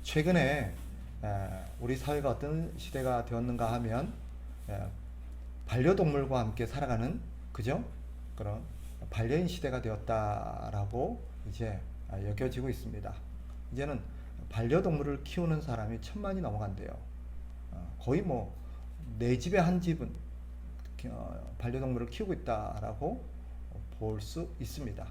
최근에 우리 사회가 어떤 시대가 되었는가 하면 반려동물과 함께 살아가는 그죠? 그런 반려인 시대가 되었다라고 이제 여겨지고 있습니다. 이제는 반려동물을 키우는 사람이 1,000만이 넘어간대요. 거의 뭐 내 집에 한 집은 반려동물을 키우고 있다라고 볼 수 있습니다.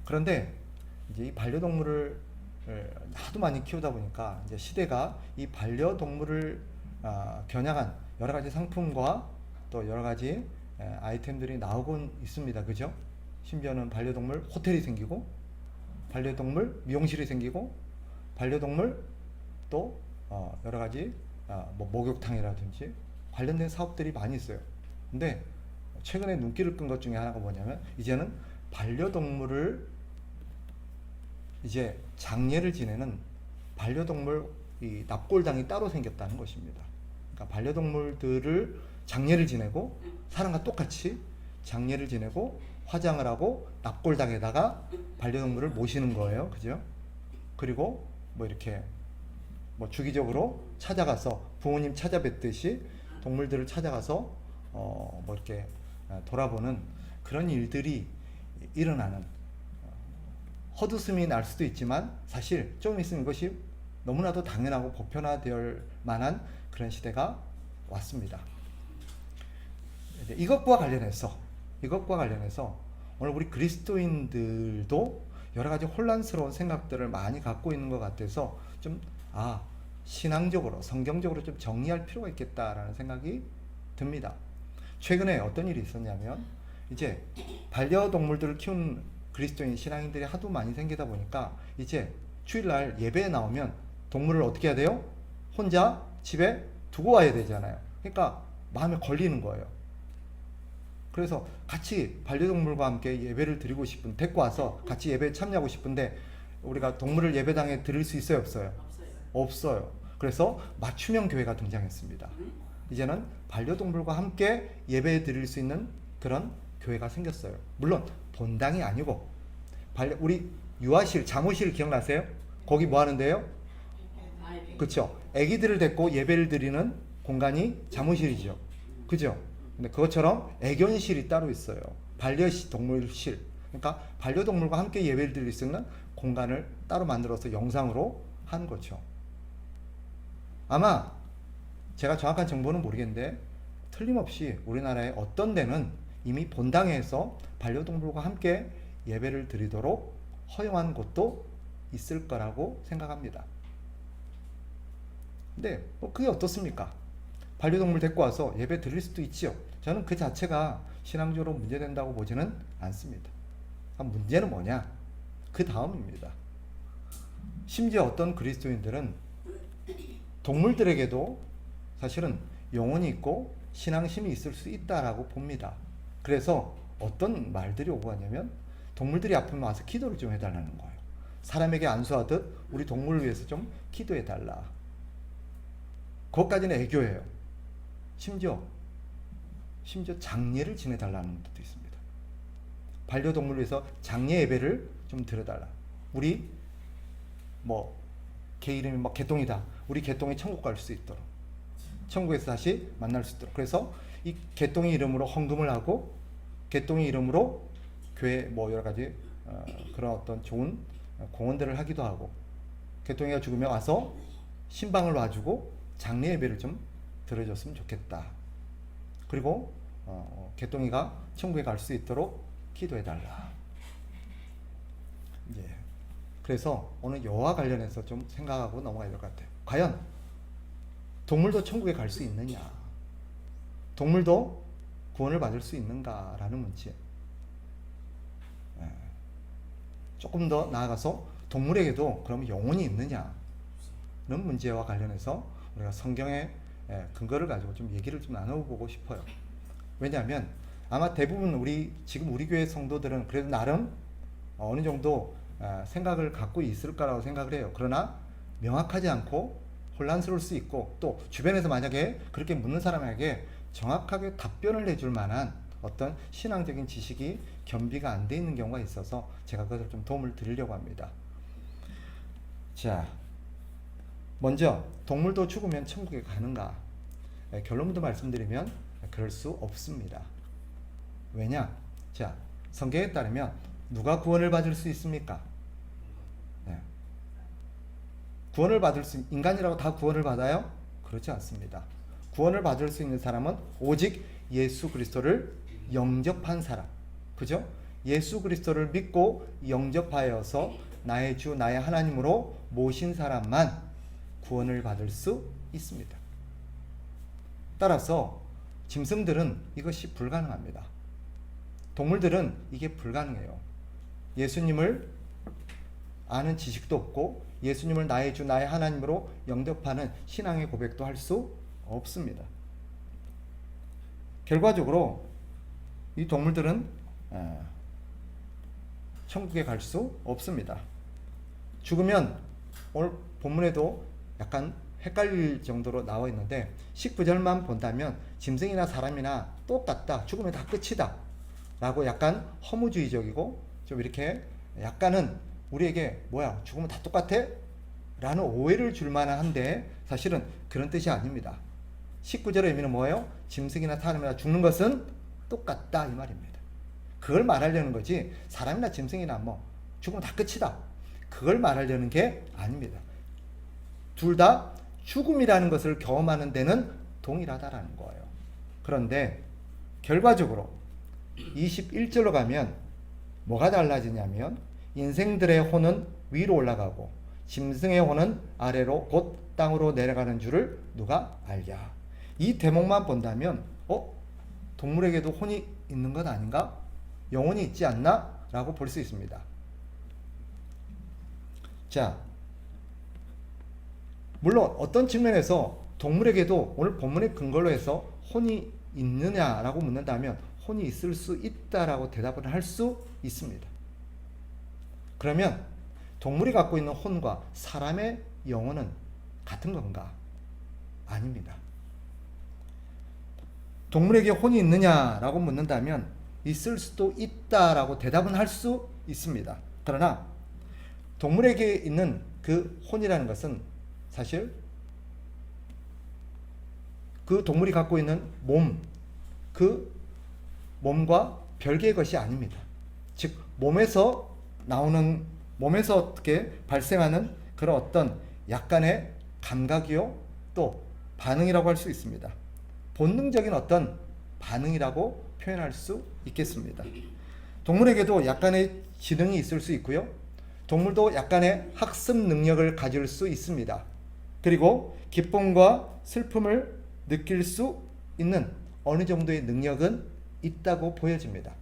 그런데 이제 이 반려동물을 하도 많이 키우다 보니까 이제 시대가 이 반려동물을 겨냥한 여러 가지 상품과 또 여러 가지 아이템들이 나오곤 있습니다. 그죠? 심지어는 반려동물 호텔이 생기고, 반려동물 미용실이 생기고, 반려동물 또 여러 가지 뭐 목욕탕이라든지 관련된 사업들이 많이 있어요. 근데 최근에 눈길을 끈 것 중에 하나가 뭐냐면 이제는 반려동물을 이제 장례를 지내는 반려동물 이 납골당이 따로 생겼다는 것입니다. 그러니까 반려동물들을 장례를 지내고 사람과 똑같이 장례를 지내고 화장을 하고 납골당에다가 반려동물을 모시는 거예요. 그죠? 그리고 뭐 이렇게 뭐 주기적으로 찾아가서 부모님 찾아뵙듯이 동물들을 찾아가서 뭐 이렇게 돌아보는 그런 일들이 일어나는 헛웃음이 날 수도 있지만 사실 좀 있으면 이것이 너무나도 당연하고 보편화될 만한 그런 시대가 왔습니다. 이것과 관련해서 오늘 우리 그리스도인들도 여러 가지 혼란스러운 생각들을 많이 갖고 있는 것 같아서 좀 신앙적으로 성경적으로 좀 정리할 필요가 있겠다라는 생각이 듭니다. 최근에 어떤 일이 있었냐면 이제 반려동물들을 키우는 그리스도인 신앙인들이 하도 많이 생기다 보니까 이제 주일날 예배에 나오면 동물을 어떻게 해야 돼요? 혼자 집에 두고 와야 되잖아요. 그러니까 마음에 걸리는 거예요. 그래서 같이 반려동물과 함께 예배를 드리고 싶은, 데리고 와서 같이 예배에 참여하고 싶은데 우리가 동물을 예배당에 드릴 수 있어요, 없어요? 없어요. 그래서 맞춤형 교회가 등장했습니다. 이제는 반려동물과 함께 예배 드릴 수 있는 그런 교회가 생겼어요. 물론 본당이 아니고 우리 유아실, 잠옷실 기억나세요? 거기 뭐 하는데요? 그렇죠. 아기들을 데리고 예배를 드리는 공간이 잠옷실이죠. 그죠? 근데 그것처럼 애견실이 따로 있어요. 반려동물실. 그러니까 반려동물과 함께 예배를 드릴 수 있는 공간을 따로 만들어서 영상으로 한 거죠. 아마 제가 정확한 정보는 모르겠는데 틀림없이 우리나라의 어떤 데는 이미 본당에서 반려동물과 함께 예배를 드리도록 허용한 곳도 있을 거라고 생각합니다. 근데 그게 어떻습니까? 반려동물 데리고 와서 예배 드릴 수도 있지요. 저는 그 자체가 신앙적으로 문제된다고 보지는 않습니다. 문제는 뭐냐? 그 다음입니다. 심지어 어떤 그리스도인들은 동물들에게도 사실은 영혼이 있고 신앙심이 있을 수 있다라고 봅니다. 그래서 어떤 말들이 오고 가냐면 동물들이 아프면 와서 기도를 좀 해달라는 거예요. 사람에게 안수하듯 우리 동물을 위해서 좀 기도해달라. 그것까지는 애교예요. 심지어 장례를 지내달라는 것도 있습니다. 반려동물을 위해서 장례 예배를 좀 드려달라. 우리 개 이름이 개똥이다. 우리 개똥이 천국 갈 수 있도록, 천국에서 다시 만날 수 있도록. 그래서 이 개똥이 이름으로 헌금을 하고 개똥이 이름으로 교회 여러 가지 그런 어떤 좋은 공헌들을 하기도 하고, 개똥이가 죽으면 와서 신방을 놔주고 장례 예배를 좀 드려줬으면 좋겠다. 그리고 개똥이가 천국에 갈 수 있도록 기도해달라. 그래서 오늘 이와 관련해서 좀 생각하고 넘어가야 될 것 같아요. 과연 동물도 천국에 갈 수 있느냐? 동물도 구원을 받을 수 있는가라는 문제. 조금 더 나아가서 동물에게도 그럼 영혼이 있느냐는 문제와 관련해서 우리가 성경의 근거를 가지고 좀 얘기를 좀 나눠보고 싶어요. 왜냐하면 아마 대부분 지금 우리 교회 성도들은 그래도 나름 어느 정도 생각을 갖고 있을 거라고 생각을 해요. 그러나 명확하지 않고 혼란스러울 수 있고, 또 주변에서 만약에 그렇게 묻는 사람에게 정확하게 답변을 해줄 만한 어떤 신앙적인 지식이 겸비가 안 돼 있는 경우가 있어서 제가 그것을 좀 도움을 드리려고 합니다. 자, 먼저 동물도 죽으면 천국에 가는가? 결론부터 말씀드리면 그럴 수 없습니다. 왜냐? 자, 성경에 따르면 누가 구원을 받을 수 있습니까? 네. 구원을 받을 수, 인간이라고 다 구원을 받아요? 그렇지 않습니다. 구원을 받을 수 있는 사람은 오직 예수 그리스도를 영접한 사람, 그죠? 예수 그리스도를 믿고 영접하여서 나의 주 나의 하나님으로 모신 사람만 구원을 받을 수 있습니다. 따라서 짐승들은 이것이 불가능합니다. 동물들은 이게 불가능해요. 예수님을 아는 지식도 없고 예수님을 나의 주 나의 하나님으로 영접하는 신앙의 고백도 할 수 없습니다. 결과적으로 이 동물들은 천국에 갈 수 없습니다. 죽으면 오늘 본문에도 약간 헷갈릴 정도로 나와 있는데 19절만 본다면 짐승이나 사람이나 똑같다. 죽으면 다 끝이다. 라고 약간 허무주의적이고 좀 이렇게 약간은 우리에게 뭐야 죽으면 다 똑같아? 라는 오해를 줄 만한데 사실은 그런 뜻이 아닙니다. 19절의 의미는 뭐예요? 짐승이나 사람이나 죽는 것은 똑같다 이 말입니다. 그걸 말하려는 거지 사람이나 짐승이나 뭐 죽으면 다 끝이다. 그걸 말하려는 게 아닙니다. 둘 다 죽음이라는 것을 경험하는 데는 동일하다라는 거예요. 그런데 결과적으로 21절로 가면 뭐가 달라지냐면 인생들의 혼은 위로 올라가고 짐승의 혼은 아래로 곧 땅으로 내려가는 줄을 누가 알랴. 이 대목만 본다면 동물에게도 혼이 있는 것 아닌가? 영혼이 있지 않나? 라고 볼 수 있습니다. 자, 물론 어떤 측면에서 동물에게도 오늘 본문의 근거로 해서 혼이 있느냐라고 묻는다면 혼이 있을 수 있다라고 대답을 할 수 있습니다. 그러면 동물이 갖고 있는 혼과 사람의 영혼은 같은 건가? 아닙니다. 동물에게 혼이 있느냐라고 묻는다면 있을 수도 있다라고 대답은 할 수 있습니다. 그러나 동물에게 있는 그 혼이라는 것은 사실 그 동물이 갖고 있는 그 몸과 별개의 것이 아닙니다. 즉 몸에서 어떻게 발생하는 그런 어떤 약간의 감각이요 또 반응이라고 할 수 있습니다. 본능적인 어떤 반응이라고 표현할 수 있겠습니다. 동물에게도 약간의 지능이 있을 수 있고요. 동물도 약간의 학습 능력을 가질 수 있습니다. 그리고 기쁨과 슬픔을 느낄 수 있는 어느 정도의 능력은 있다고 보여집니다.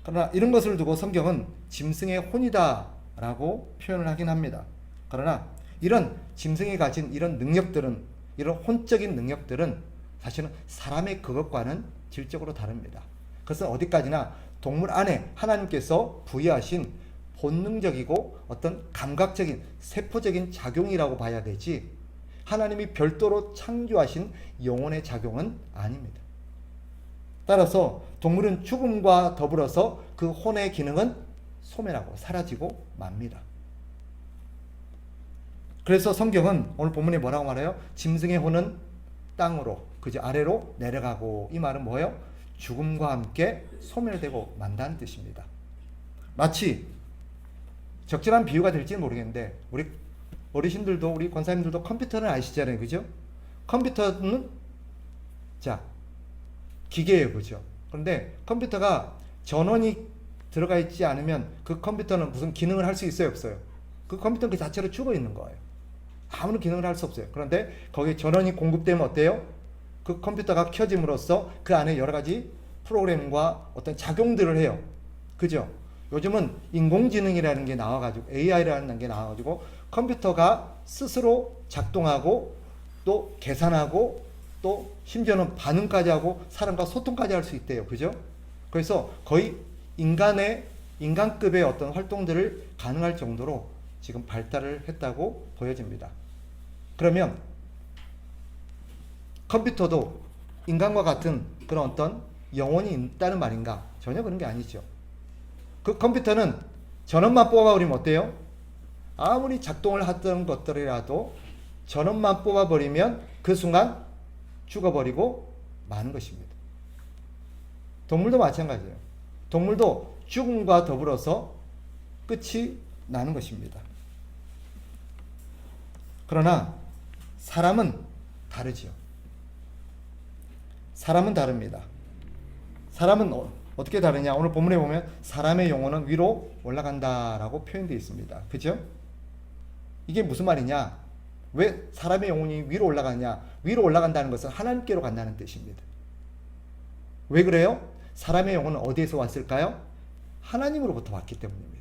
그러나 이런 것을 두고 성경은 짐승의 혼이다 라고 표현을 하긴 합니다. 그러나 이런 짐승이 가진 이런 능력들은 이런 혼적인 능력들은 사실은 사람의 그것과는 질적으로 다릅니다. 그것은 어디까지나 동물 안에 하나님께서 부여하신 본능적이고 어떤 감각적인 세포적인 작용이라고 봐야 되지 하나님이 별도로 창조하신 영혼의 작용은 아닙니다. 따라서 동물은 죽음과 더불어서 그 혼의 기능은 소멸하고 사라지고 맙니다. 그래서 성경은 오늘 본문에 뭐라고 말해요? 짐승의 혼은 땅으로 그저 아래로 내려가고 이 말은 뭐예요? 죽음과 함께 소멸되고 만다는 뜻입니다. 마치 적절한 비유가 될지는 모르겠는데 우리 어르신들도 우리 권사님들도 컴퓨터는 아시잖아요. 그죠? 컴퓨터는 자 기계예요. 그죠? 그런데 컴퓨터가 전원이 들어가 있지 않으면 그 컴퓨터는 무슨 기능을 할 수 있어요? 없어요? 그 컴퓨터는 그 자체로 죽어 있는 거예요. 아무런 기능을 할 수 없어요. 그런데 거기에 전원이 공급되면 어때요? 그 컴퓨터가 켜짐으로써 그 안에 여러 가지 프로그램과 어떤 작용들을 해요. 그죠? 요즘은 인공지능이라는 게 나와가지고 AI라는 게 나와가지고 컴퓨터가 스스로 작동하고 또 계산하고 또 심지어는 반응까지 하고 사람과 소통까지 할 수 있대요. 그죠? 그래서 거의 인간급의 어떤 활동들을 가능할 정도로 지금 발달을 했다고 보여집니다. 그러면 컴퓨터도 인간과 같은 그런 어떤 영혼이 있다는 말인가? 전혀 그런 게 아니죠. 그 컴퓨터는 전원만 뽑아버리면 어때요? 아무리 작동을 하던 것들이라도 전원만 뽑아버리면 그 순간 죽어버리고 마는 것입니다. 동물도 마찬가지예요. 동물도 죽음과 더불어서 끝이 나는 것입니다. 그러나 사람은 다르지요. 사람은 다릅니다. 사람은 어떻게 다르냐? 오늘 본문에 보면 사람의 영혼은 위로 올라간다라고 표현되어 있습니다. 그죠? 이게 무슨 말이냐? 왜 사람의 영혼이 위로 올라가냐? 위로 올라간다는 것은 하나님께로 간다는 뜻입니다. 왜 그래요? 사람의 영혼은 어디에서 왔을까요? 하나님으로부터 왔기 때문입니다.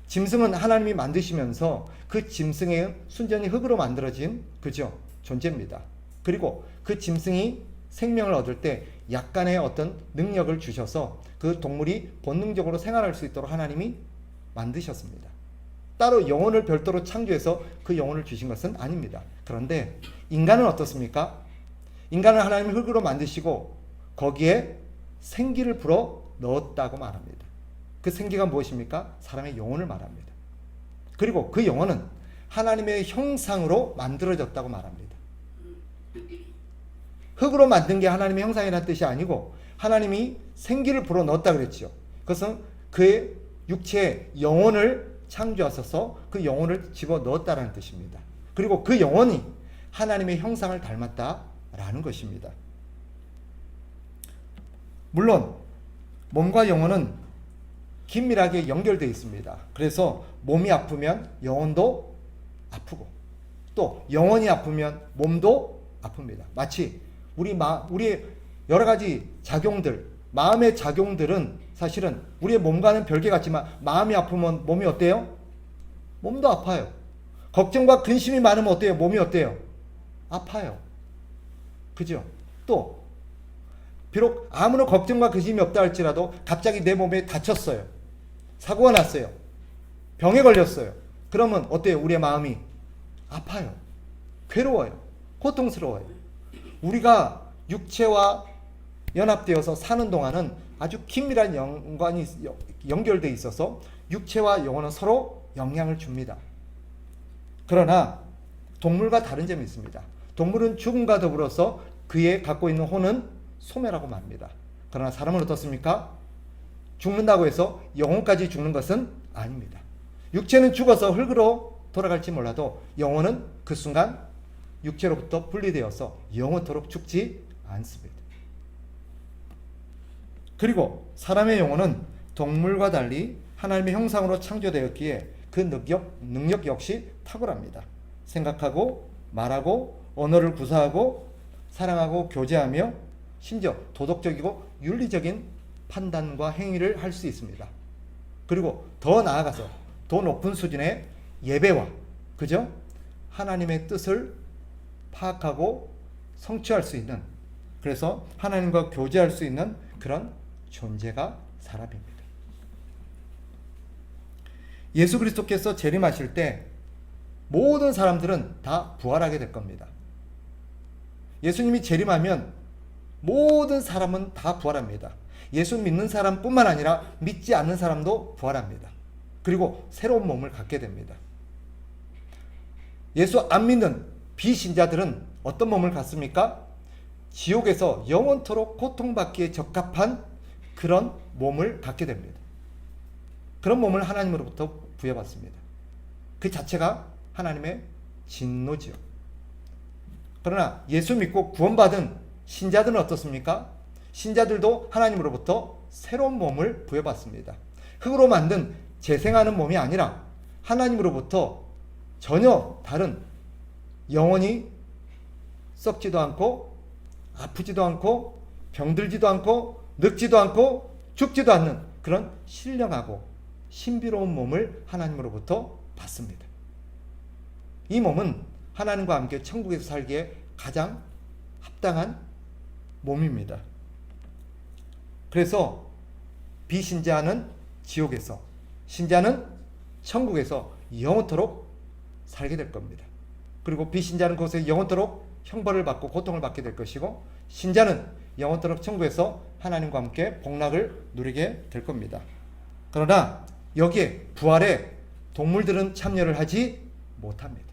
짐승은 하나님이 만드시면서 그 짐승의 순전히 흙으로 만들어진 그죠? 존재입니다. 그리고 그 짐승이 생명을 얻을 때 약간의 어떤 능력을 주셔서 그 동물이 본능적으로 생활할 수 있도록 하나님이 만드셨습니다. 따로 영혼을 별도로 창조해서 그 영혼을 주신 것은 아닙니다. 그런데 인간은 어떻습니까? 인간을 하나님이 흙으로 만드시고 거기에 생기를 불어 넣었다고 말합니다. 그 생기가 무엇입니까? 사람의 영혼을 말합니다. 그리고 그 영혼은 하나님의 형상으로 만들어졌다고 말합니다. 흙으로 만든 게 하나님의 형상이라는 뜻이 아니고 하나님이 생기를 불어 넣었다 그랬죠. 그것은 그의 육체에 영혼을 창조하셔서 그 영혼을 집어 넣었다라는 뜻입니다. 그리고 그 영혼이 하나님의 형상을 닮았다라는 것입니다. 물론 몸과 영혼은 긴밀하게 연결되어 있습니다. 그래서 몸이 아프면 영혼도 아프고 또 영혼이 아프면 몸도 아픕니다. 마치 우리의 여러 가지 작용들, 마음의 작용들은 사실은 우리의 몸과는 별개 같지만 마음이 아프면 몸이 어때요? 몸도 아파요. 걱정과 근심이 많으면 어때요? 몸이 어때요? 아파요. 그죠? 또 비록 아무런 걱정과 근심이 없다 할지라도 갑자기 내 몸에 다쳤어요. 사고가 났어요. 병에 걸렸어요. 그러면 어때요? 우리의 마음이 아파요. 괴로워요. 고통스러워요. 우리가 육체와 연합되어서 사는 동안은 아주 긴밀한 연결되어 있어서 육체와 영혼은 서로 영향을 줍니다. 그러나 동물과 다른 점이 있습니다. 동물은 죽음과 더불어서 그의 갖고 있는 혼은 소멸하고 맙니다. 그러나 사람은 어떻습니까? 죽는다고 해서 영혼까지 죽는 것은 아닙니다. 육체는 죽어서 흙으로 돌아갈지 몰라도 영혼은 그 순간 육체로부터 분리되어서 영원토록 죽지 않습니다. 그리고 사람의 영혼은 동물과 달리 하나님의 형상으로 창조되었기에 그 능력 역시 탁월합니다. 생각하고 말하고 언어를 구사하고 사랑하고 교제하며 심지어 도덕적이고 윤리적인 판단과 행위를 할 수 있습니다. 그리고 더 나아가서 더 높은 수준의 예배와 그죠? 하나님의 뜻을 파악하고 성취할 수 있는, 그래서 하나님과 교제할 수 있는 그런 존재가 사람입니다. 예수 그리스도께서 재림하실 때 모든 사람들은 다 부활하게 될 겁니다. 예수님이 재림하면 모든 사람은 다 부활합니다. 예수 믿는 사람뿐만 아니라 믿지 않는 사람도 부활합니다. 그리고 새로운 몸을 갖게 됩니다. 예수 안 믿는 비신자들은 어떤 몸을 갖습니까? 지옥에서 영원토록 고통받기에 적합한 그런 몸을 갖게 됩니다. 그런 몸을 하나님으로부터 부여받습니다. 그 자체가 하나님의 진노지요. 그러나 예수 믿고 구원받은 신자들은 어떻습니까? 신자들도 하나님으로부터 새로운 몸을 부여받습니다. 흙으로 만든 재생하는 몸이 아니라 하나님으로부터 전혀 다른, 영원히 썩지도 않고 아프지도 않고 병들지도 않고 늙지도 않고 죽지도 않는 그런 신령하고 신비로운 몸을 하나님으로부터 받습니다. 이 몸은 하나님과 함께 천국에서 살기에 가장 합당한 몸입니다. 그래서 비신자는 지옥에서, 신자는 천국에서 영원토록 살게 될 겁니다. 그리고 비신자는 그곳에 영원토록 형벌을 받고 고통을 받게 될 것이고, 신자는 영원토록 천국에서 하나님과 함께 복락을 누리게 될 겁니다. 그러나 여기에 부활에 동물들은 참여를 하지 못합니다.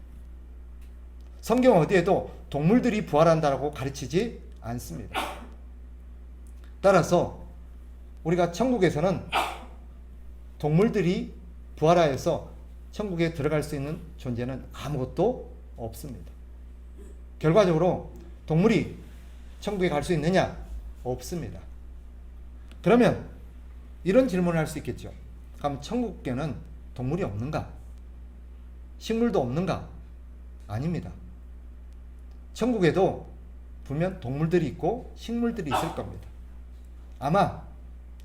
성경 어디에도 동물들이 부활한다고 가르치지 않습니다. 따라서 우리가 천국에서는 동물들이 부활하여서 천국에 들어갈 수 있는 존재는 아무것도 없습니다. 결과적으로 동물이 천국에 갈 수 있느냐? 없습니다. 그러면 이런 질문을 할 수 있겠죠. 그럼 천국에는 동물이 없는가? 식물도 없는가? 아닙니다. 천국에도 분명 동물들이 있고 식물들이 있을 겁니다. 아마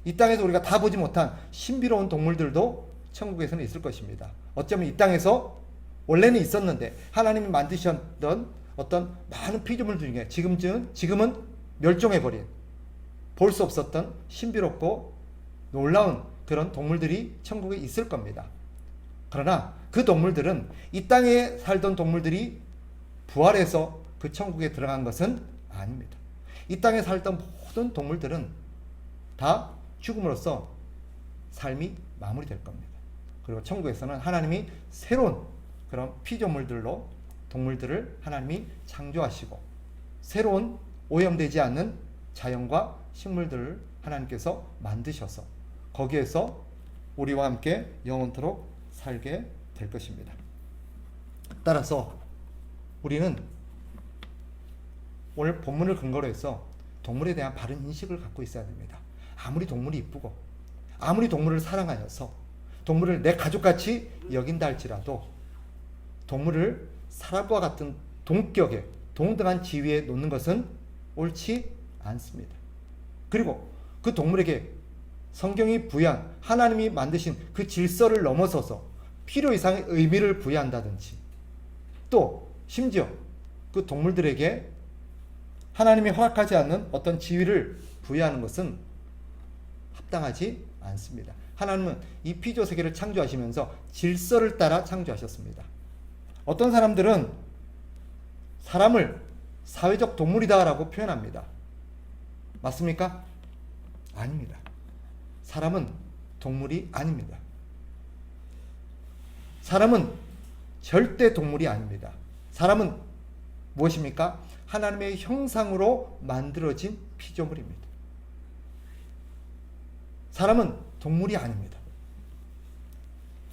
이 땅에서 우리가 다 보지 못한 신비로운 동물들도 천국에서는 있을 것입니다. 어쩌면 이 땅에서 원래는 있었는데 하나님이 만드셨던 어떤 많은 피조물들 중에 지금은 멸종해버린, 볼 수 없었던 신비롭고 놀라운 그런 동물들이 천국에 있을 겁니다. 그러나 그 동물들은 이 땅에 살던 동물들이 부활해서 그 천국에 들어간 것은 아닙니다. 이 땅에 살던 모든 동물들은 다 죽음으로써 삶이 마무리될 겁니다. 그리고 천국에서는 하나님이 새로운 그런 피조물들로 동물들을 하나님이 창조하시고 새로운 오염되지 않는 자연과 식물들을 하나님께서 만드셔서 거기에서 우리와 함께 영원토록 살게 될 것입니다. 따라서 우리는 오늘 본문을 근거로 해서 동물에 대한 바른 인식을 갖고 있어야 됩니다. 아무리 동물이 이쁘고 아무리 동물을 사랑하여서 동물을 내 가족같이 여긴다 할지라도 동물을 사람과 같은 동격에 동등한 지위에 놓는 것은 옳지 않습니다. 그리고 그 동물에게 성경이 부여한 하나님이 만드신 그 질서를 넘어서서 필요 이상의 의미를 부여한다든지 또 심지어 그 동물들에게 하나님이 허락하지 않는 어떤 지위를 부여하는 것은 합당하지 않습니다. 하나님은 이 피조 세계를 창조하시면서 질서를 따라 창조하셨습니다. 어떤 사람들은 사람을 사회적 동물이다라고 표현합니다. 맞습니까? 아닙니다. 사람은 동물이 아닙니다. 사람은 절대 동물이 아닙니다. 사람은 무엇입니까? 하나님의 형상으로 만들어진 피조물입니다. 사람은 동물이 아닙니다.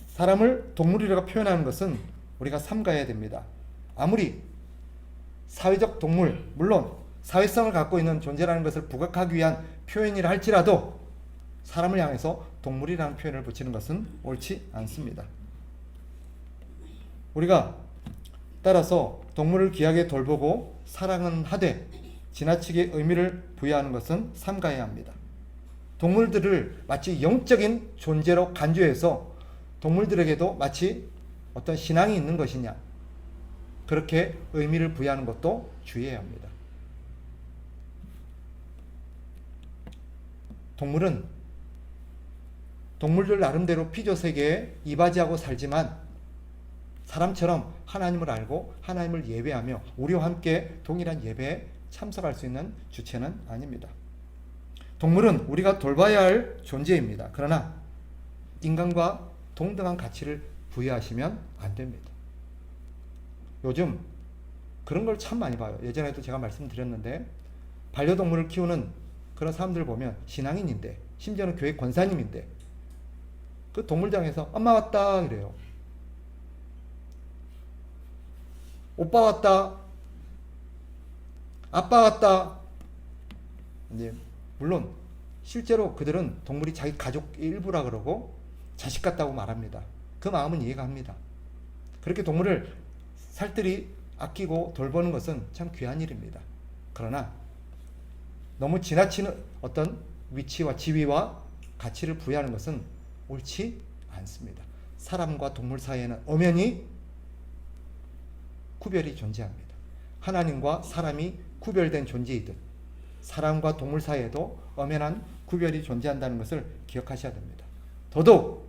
사람을 동물이라고 표현하는 것은 우리가 삼가해야 됩니다. 아무리 사회적 동물, 물론 사회성을 갖고 있는 존재라는 것을 부각하기 위한 표현이라 할지라도 사람을 향해서 동물이라는 표현을 붙이는 것은 옳지 않습니다. 우리가 따라서 동물을 귀하게 돌보고 사랑은 하되 지나치게 의미를 부여하는 것은 삼가해야 합니다. 동물들을 마치 영적인 존재로 간주해서 동물들에게도 마치 어떤 신앙이 있는 것이냐 그렇게 의미를 부여하는 것도 주의해야 합니다. 동물들 나름대로 피조세계에 이바지하고 살지만 사람처럼 하나님을 알고 하나님을 예배하며 우리와 함께 동일한 예배에 참석할 수 있는 주체는 아닙니다. 동물은 우리가 돌봐야 할 존재입니다. 그러나 인간과 동등한 가치를 부여하시면 안 됩니다. 요즘 그런 걸 참 많이 봐요. 예전에도 제가 말씀드렸는데 반려동물을 키우는 그런 사람들 보면 신앙인인데 심지어는 교회 권사님인데 그 동물장에서 엄마 왔다 이래요. 오빠 왔다. 아빠 왔다. 이제 물론 실제로 그들은 동물이 자기 가족의 일부라 그러고 자식 같다고 말합니다. 그 마음은 이해가 합니다. 그렇게 동물을 살뜰히 아끼고 돌보는 것은 참 귀한 일입니다. 그러나 너무 지나치는 어떤 위치와 지위와 가치를 부여하는 것은 옳지 않습니다. 사람과 동물 사이에는 엄연히 구별이 존재합니다. 하나님과 사람이 구별된 존재이듯 사람과 동물 사이에도 엄연한 구별이 존재한다는 것을 기억하셔야 됩니다. 더더욱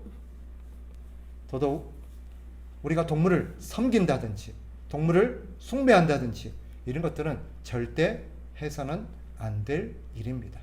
우리가 동물을 섬긴다든지 동물을 숭배한다든지 이런 것들은 절대 해서는 안 될 일입니다.